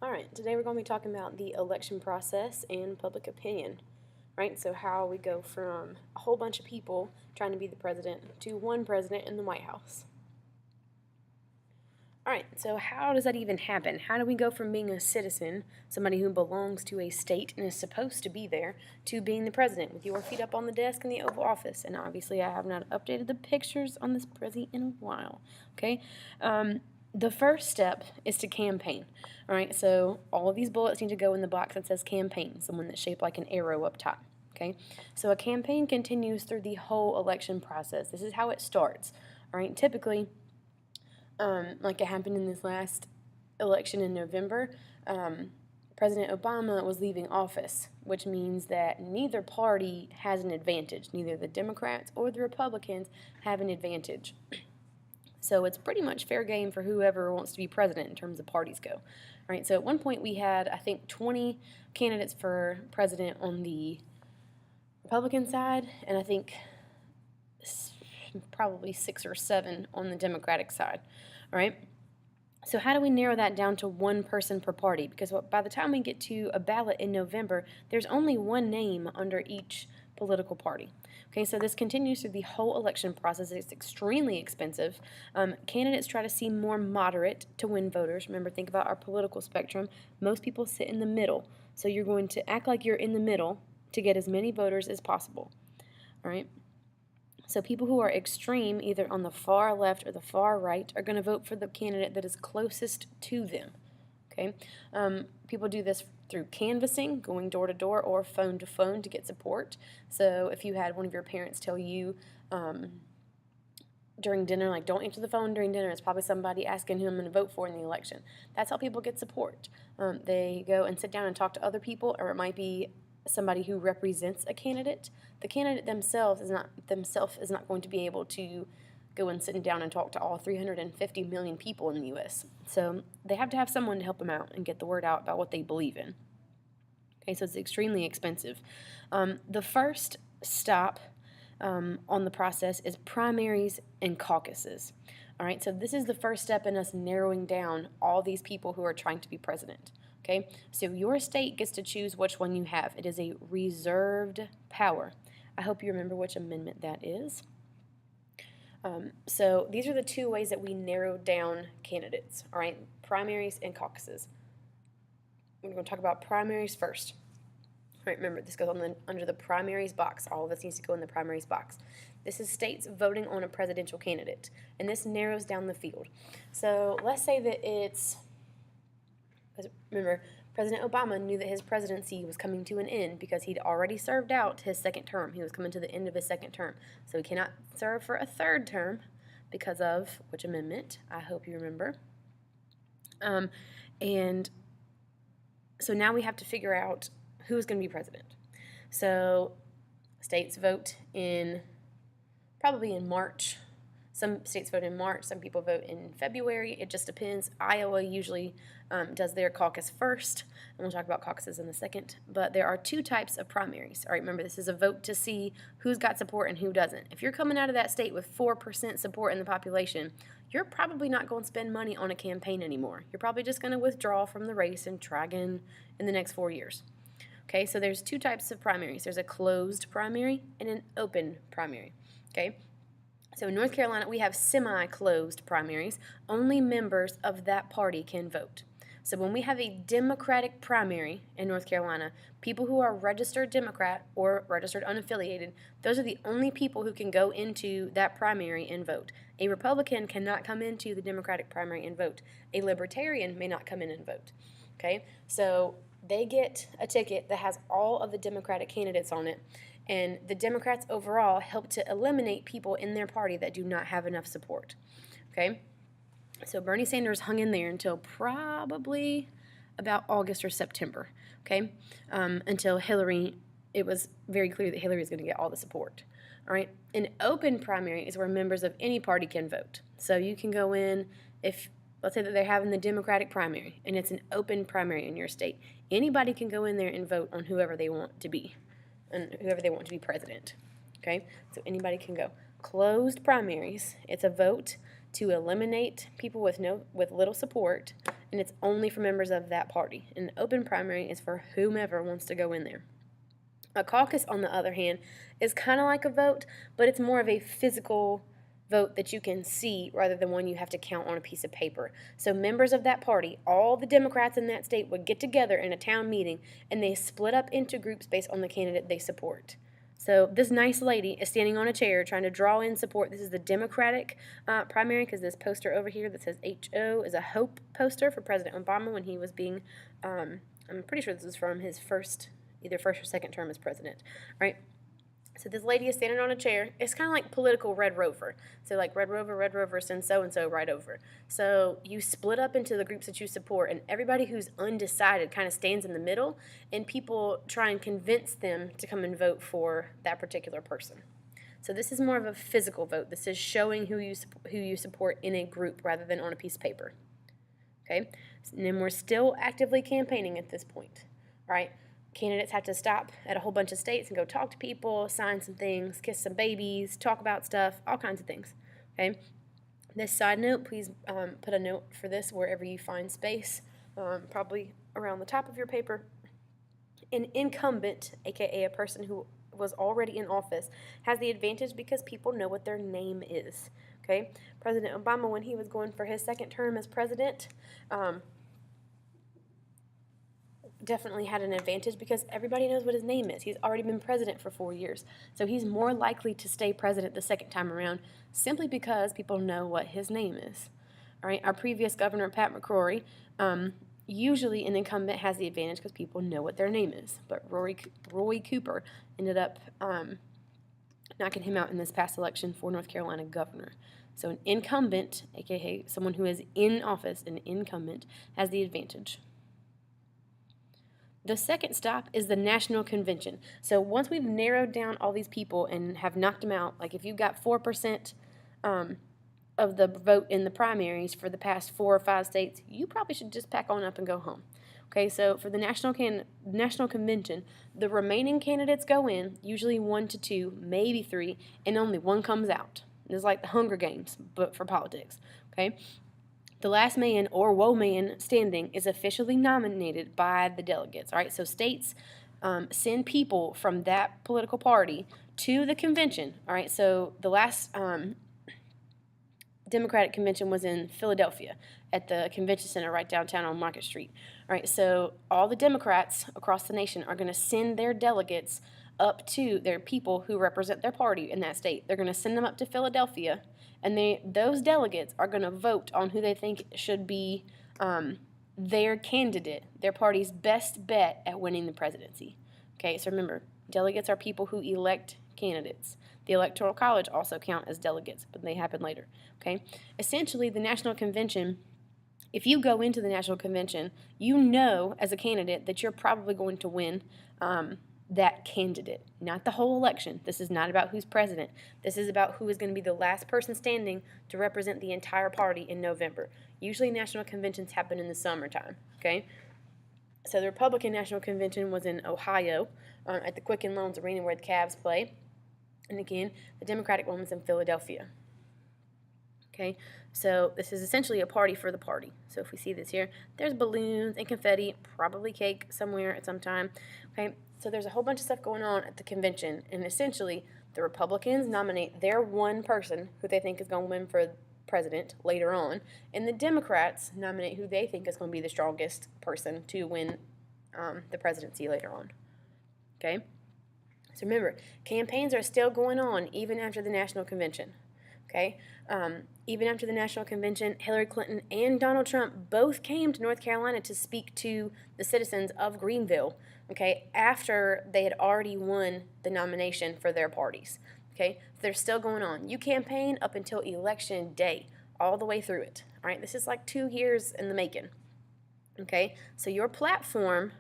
Alright, today we're going to be talking about the election process and public opinion, right? So how we go from a whole bunch of people trying to be the president to one president in the White House. Alright, so how does that even happen? How do we go from being a citizen, somebody who belongs to a state and is supposed to be there, to being the president with your feet up on the desk in the Oval Office? And obviously I have not updated the pictures on this prezi in a while, okay? The first step is to campaign. All right, so all of these bullets need to go in the box that says campaign, someone that's shaped like an arrow up top. Okay, so a campaign continues through the whole election process. This is how it starts. All right, typically, like it happened in this last election in November, President Obama was leaving office, which means that neither party has an advantage. Neither the Democrats or the Republicans have an advantage. So it's pretty much fair game for whoever wants to be president in terms of parties go. All right, so at one point we had, I think, 20 candidates for president on the Republican side, and I think probably 6 or 7 on the Democratic side. All right, so how do we narrow that down to one person per party? Because by the time we get to a ballot in November, there's only one name under each political party. Okay, so this continues through the whole election process. It's extremely expensive. Candidates try to seem more moderate to win voters. Remember, think about our political spectrum. Most people sit in the middle. So you're going to act like you're in the middle to get as many voters as possible. All right? So people who are extreme, either on the far left or the far right, are going to vote for the candidate that is closest to them. Okay, people do this through canvassing, going door to door or phone to phone to get support. So if you had one of your parents tell you during dinner, like, don't answer the phone during dinner, it's probably somebody asking who I'm going to vote for in the election. That's how people get support. They go and sit down and talk to other people, or it might be somebody who represents a candidate. The candidate themselves is not going to be able to go and sit down and talk to all 350 million people in the U.S. So they have to have someone to help them out and get the word out about what they believe in. Okay, so it's extremely expensive. The first stop on the process is primaries and caucuses. All right, so this is the first step in us narrowing down all these people who are trying to be president. Okay, so your state gets to choose which one you have. It is a reserved power. I hope you remember which amendment that is. So these are the two ways that we narrow down candidates, all right, primaries and caucuses. We're going to talk about primaries first. All right, remember, this goes on under the primaries box. All of this needs to go in the primaries box. This is states voting on a presidential candidate, and this narrows down the field. So let's say that it's, remember, President Obama knew that his presidency was coming to an end because he'd already served out his second term. He was coming to the end of his second term. So he cannot serve for a third term because of which amendment? I hope you remember. And so now we have to figure out who's going to be president. So states vote probably in March. Some states vote in March, some people vote in February. It just depends. Iowa usually does their caucus first, and we'll talk about caucuses in a second. But there are two types of primaries. All right, remember, this is a vote to see who's got support and who doesn't. If you're coming out of that state with 4% support in the population, you're probably not going to spend money on a campaign anymore. You're probably just going to withdraw from the race and try again in the next 4 years. Okay, so there's two types of primaries. There's a closed primary and an open primary. Okay. So in North Carolina, we have semi-closed primaries. Only members of that party can vote. So when we have a Democratic primary in North Carolina, people who are registered Democrat or registered unaffiliated, those are the only people who can go into that primary and vote. A Republican cannot come into the Democratic primary and vote. A Libertarian may not come in and vote. Okay, so they get a ticket that has all of the Democratic candidates on it, and the Democrats overall help to eliminate people in their party that do not have enough support. Okay, so Bernie Sanders hung in there until probably about August or September. Okay, until Hillary, it was very clear that Hillary was going to get all the support. All right, an open primary is where members of any party can vote. So you can go in if, let's say that they're having the Democratic primary, and it's an open primary in your state. Anybody can go in there and vote on whoever they want to be, and whoever they want to be president. Okay, so anybody can go. Closed primaries, it's a vote to eliminate people with little support and it's only for members of that party. An open primary is for whomever wants to go in there. A caucus, on the other hand, is kind of like a vote, but it's more of a physical vote that you can see rather than one you have to count on a piece of paper. So members of that party, all the Democrats in that state, would get together in a town meeting, and they split up into groups based on the candidate they support. So this nice lady is standing on a chair trying to draw in support. This is the Democratic primary, because this poster over here that says HO is a hope poster for President Obama when he was being, I'm pretty sure this is from his either first or second term as president, right? So this lady is standing on a chair. It's kind of like political Red Rover. So like Red Rover, send so-and-so right over. So you split up into the groups that you support, and everybody who's undecided kind of stands in the middle, and people try and convince them to come and vote for that particular person. So this is more of a physical vote. This is showing who you support in a group rather than on a piece of paper. Okay? And then we're still actively campaigning at this point, right? Candidates have to stop at a whole bunch of states and go talk to people, sign some things, kiss some babies, talk about stuff, all kinds of things. Okay. This side note, please put a note for this wherever you find space, probably around the top of your paper. An incumbent, aka a person who was already in office, has the advantage because people know what their name is. Okay. President Obama, when he was going for his second term as president, definitely had an advantage because everybody knows what his name is. He's already been president for 4 years. So he's more likely to stay president the second time around simply because people know what his name is. All right, our previous governor, Pat McCrory, usually an incumbent has the advantage because people know what their name is. But Roy Cooper ended up knocking him out in this past election for North Carolina governor. So an incumbent, aka someone who is in office, an incumbent, has the advantage. The second stop is the National Convention. So once we've narrowed down all these people and have knocked them out, like if you've got 4% of the vote in the primaries for the past 4 or 5 states, you probably should just pack on up and go home. Okay, so for the National Convention, the remaining candidates go in, usually 1 to 2, maybe 3, and only one comes out. It's like the Hunger Games, but for politics. Okay. The last man or woe man standing is officially nominated by the delegates. All right, so states send people from that political party to the convention. All right, so the last Democratic convention was in Philadelphia at the convention center right downtown on Market Street. All right, so all the Democrats across the nation are going to send their delegates up to their people who represent their party in that state. They're going to send them up to Philadelphia, and those delegates are going to vote on who they think should be their candidate, their party's best bet at winning the presidency. Okay, so remember, delegates are people who elect candidates. The Electoral College also count as delegates, but they happen later. Okay, essentially, the National Convention, if you go into the National Convention, you know as a candidate that you're probably going to win that candidate, not the whole election. This is not about who's president. This is about who is going to be the last person standing to represent the entire party in November. Usually national conventions happen in the summertime, okay? So the Republican National Convention was in Ohio at the Quicken Loans Arena where the Cavs play. And again, the Democratic one was in Philadelphia. Okay, so this is essentially a party for the party. So if we see this here, there's balloons and confetti, probably cake somewhere at some time. Okay, so there's a whole bunch of stuff going on at the convention, and essentially the Republicans nominate their one person who they think is going to win for president later on, and the Democrats nominate who they think is going to be the strongest person to win the presidency later on. Okay, so remember, campaigns are still going on even after the National Convention. Okay, even after the National Convention, Hillary Clinton and Donald Trump both came to North Carolina to speak to the citizens of Greenville, okay, after they had already won the nomination for their parties. Okay, so they're still going on. You campaign up until election day, all the way through it. All right, this is like 2 years in the making. Okay, so your platform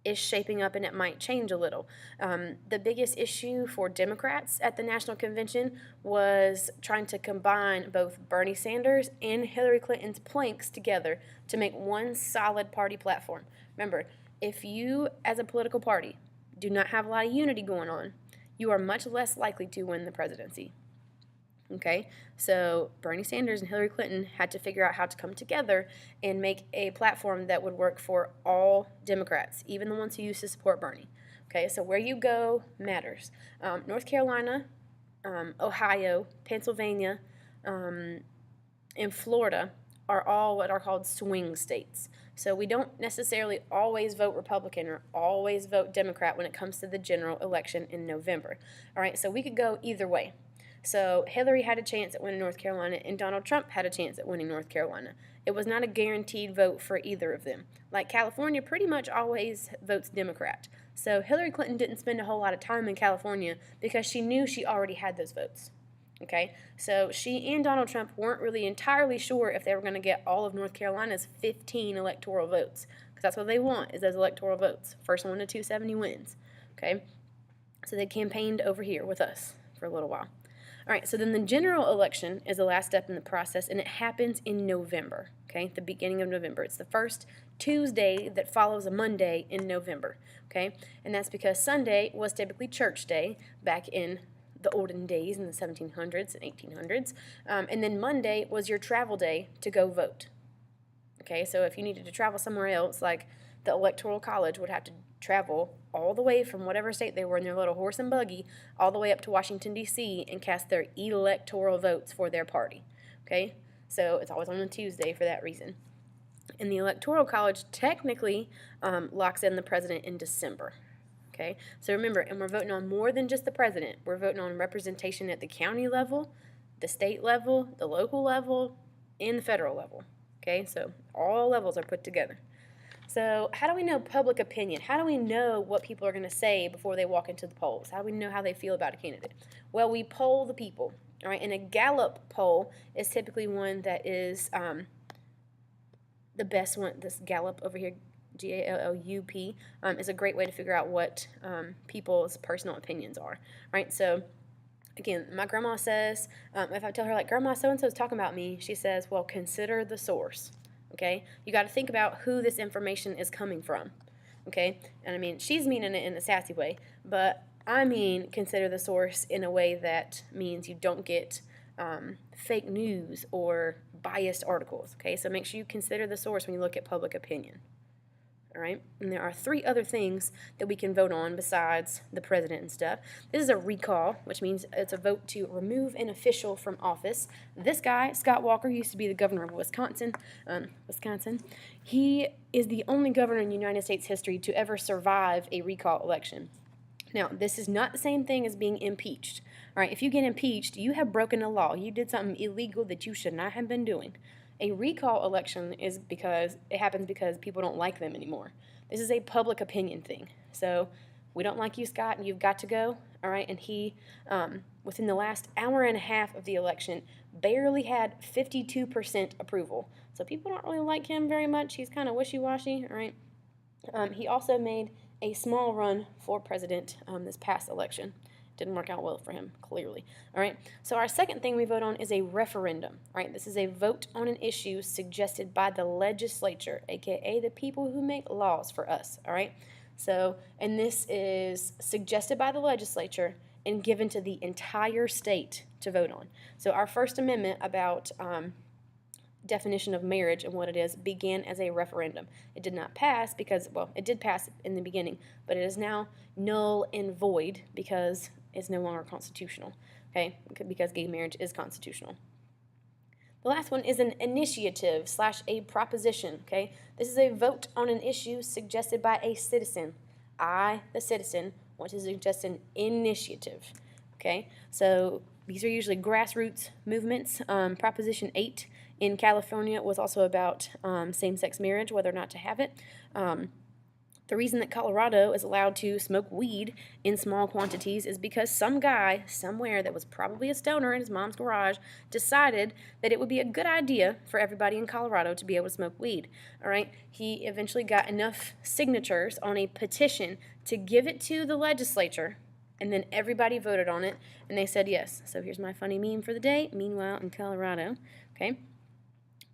is shaping up, and it might change a little. The biggest issue for Democrats at the National Convention was trying to combine both Bernie Sanders and Hillary Clinton's planks together to make one solid party platform. Remember, if you, as a political party, do not have a lot of unity going on, you are much less likely to win the presidency. Okay, so Bernie Sanders and Hillary Clinton had to figure out how to come together and make a platform that would work for all Democrats, even the ones who used to support Bernie. Okay, so where you go matters. North Carolina, Ohio, Pennsylvania, and Florida are all what are called swing states. So we don't necessarily always vote Republican or always vote Democrat when it comes to the general election in November. All right, so we could go either way. So Hillary had a chance at winning North Carolina, and Donald Trump had a chance at winning North Carolina. It was not a guaranteed vote for either of them. Like California pretty much always votes Democrat. So Hillary Clinton didn't spend a whole lot of time in California because she knew she already had those votes. Okay, so she and Donald Trump weren't really entirely sure if they were going to get all of North Carolina's 15 electoral votes, because that's what they want, is those electoral votes. First one to 270 wins. Okay, so they campaigned over here with us for a little while. All right, so then the general election is the last step in the process, and it happens in November, okay, the beginning of November. It's the first Tuesday that follows a Monday in November, okay, and that's because Sunday was typically church day back in the olden days in the 1700s and 1800s, and then Monday was your travel day to go vote. Okay, so if you needed to travel somewhere else, like the Electoral College would have to travel all the way from whatever state they were in their little horse and buggy all the way up to Washington, D.C. and cast their electoral votes for their party. Okay, so it's always on a Tuesday for that reason. And the Electoral College technically locks in the president in December. Okay, so remember, and we're voting on more than just the president. We're voting on representation at the county level, the state level, the local level, and the federal level. Okay, so all levels are put together. So how do we know public opinion? How do we know what people are going to say before they walk into the polls? How do we know how they feel about a candidate? Well, we poll the people. All right, and a Gallup poll is typically one that is the best one. This Gallup over here, Gallup, is a great way to figure out what people's personal opinions are, right? So, again, my grandma says, if I tell her, like, Grandma, so-and-so is talking about me, she says, well, consider the source, okay? You got to think about who this information is coming from, okay? And, I mean, she's meaning it in a sassy way, but I mean consider the source in a way that means you don't get fake news or biased articles, okay? So make sure you consider the source when you look at public opinion. All right, and there are 3 other things that we can vote on besides the president and stuff. This is a recall, which means it's a vote to remove an official from office. This guy, Scott Walker, used to be the governor of Wisconsin. He is the only governor in United States history to ever survive a recall election. Now, this is not the same thing as being impeached. All right, if you get impeached, you have broken the law. You did something illegal that you should not have been doing. A recall election is because it happens because people don't like them anymore. This is a public opinion thing. So we don't like you, Scott, and you've got to go. All right, and he, within the last hour and a half of the election, barely had 52% approval. So people don't really like him very much. He's kind of wishy-washy. All right. He also made a small run for president this past election. Didn't work out well for him, clearly. All right, so our second thing we vote on is a referendum. All right, this is a vote on an issue suggested by the legislature, aka the people who make laws for us. All right, so, and this is suggested by the legislature and given to the entire state to vote on. So our First Amendment about definition of marriage and what it is began as a referendum. It did not pass because, well, it did pass in the beginning, but it is now null and void because it's no longer constitutional, okay, because gay marriage is constitutional. The last one is an initiative / a proposition, okay? This is a vote on an issue suggested by a citizen. I, the citizen, want to suggest an initiative, okay? So these are usually grassroots movements. Proposition 8 in California was also about same-sex marriage, whether or not to have it. The reason that Colorado is allowed to smoke weed in small quantities is because some guy somewhere that was probably a stoner in his mom's garage decided that it would be a good idea for everybody in Colorado to be able to smoke weed. All right, he eventually got enough signatures on a petition to give it to the legislature, and then everybody voted on it, and they said yes. So here's my funny meme for the day. Meanwhile, in Colorado, okay.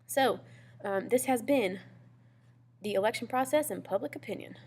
So this has been the election process and public opinion.